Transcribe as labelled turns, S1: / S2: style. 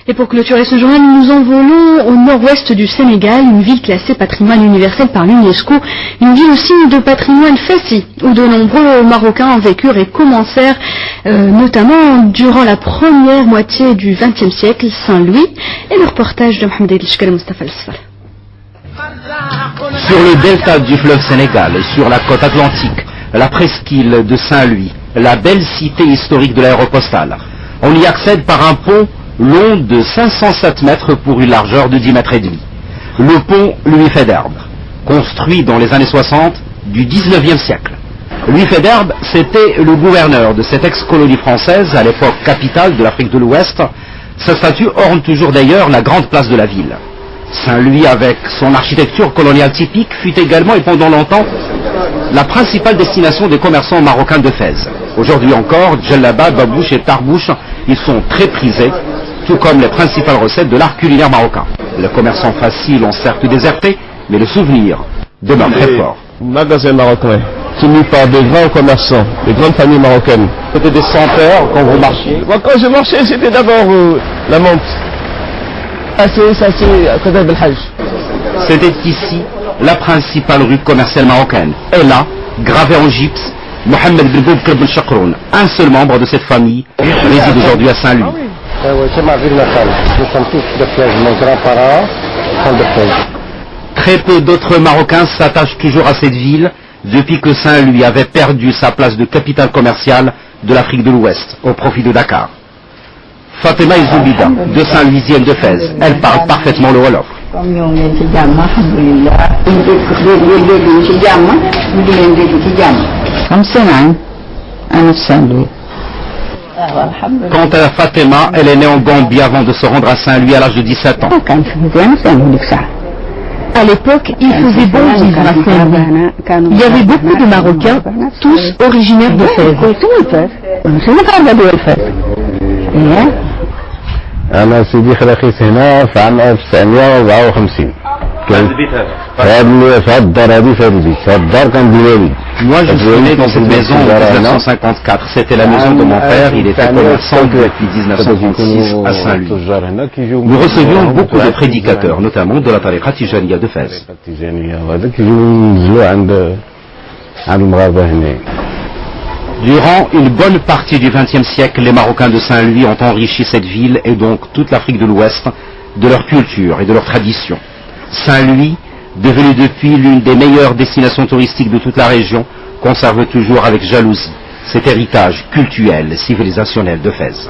S1: Et pour clôturer ce journal, nous nous envolons au nord-ouest du Sénégal, une ville classée patrimoine universel par l'UNESCO, une ville aussi de patrimoine fassi, où de nombreux Marocains vécurent et commencèrent, notamment durant la première moitié du XXe siècle, Saint-Louis, et le reportage de Mohamed El Shkal Mustafa Al-Sfar.
S2: Sur le delta du fleuve Sénégal, sur la côte atlantique, la presqu'île de Saint-Louis, la belle cité historique de l'aéropostale, on y accède par un pont long de 507 mètres pour une largeur de 10 mètres et demi. Le pont Louis Faidherbe, construit dans les années 60 du 19e siècle. Louis Faidherbe, c'était le gouverneur de cette ex-colonie française, à l'époque capitale de l'Afrique de l'Ouest. Sa statue orne toujours d'ailleurs la grande place de la ville. Saint-Louis, avec son architecture coloniale typique, fut également et pendant longtemps la principale destination des commerçants marocains de Fès. Aujourd'hui encore, djellaba, babouche et tarbouche, ils sont très prisés, tout comme les principales recettes de l'art culinaire marocain. Les commerçants faciles ont certes déserté, mais le souvenir demeure très fort.
S3: Magasins marocains, tenus par des grands commerçants, des grandes familles marocaines.
S2: C'était des senteurs quand vous marchiez.
S3: Moi, quand je marchais, c'était d'abord la menthe.
S2: C'était ici la principale rue commerciale marocaine. Et là, gravé en gypse, Mohamed Belboubkr Ben Chakroun, un seul membre de cette famille, réside aujourd'hui à Saint-Louis.
S4: C'est ma ville natale. Nous sommes tous de Fès. Mon grand-parent sont de Fès.
S2: Très peu d'autres Marocains s'attachent toujours à cette ville depuis que Saint-Louis avait perdu sa place de capitale commerciale de l'Afrique de l'Ouest au profit de Dakar. Fatima Izoubida, de Saint-Louisienne de Fès, elle parle parfaitement le Wolof. Quant à Fatima, elle est née en Gambie avant de se rendre à Saint-Louis à l'âge de 17 ans.
S1: À l'époque, il faisait bon vivre à Saint-Louis. Il y avait beaucoup de Marocains, tous originaires de Fès.
S4: أنا سيدي خلقيت هنا في عام 1954 في الدار هذه في البيت الدار كان ديالي.
S2: Moi je suis né dans cette maison en 1954, c'était la maison de mon père, il était commerçant depuis 1936 à Saint-Louis. Nous recevions beaucoup de prédicateurs, notamment de la tariqa Tijaniya de Fès. Durant une bonne partie du XXe siècle, les Marocains de Saint-Louis ont enrichi cette ville et donc toute l'Afrique de l'Ouest de leur culture et de leur tradition. Saint-Louis, devenu depuis l'une des meilleures destinations touristiques de toute la région, conserve toujours avec jalousie cet héritage cultuel et civilisationnel de Fès.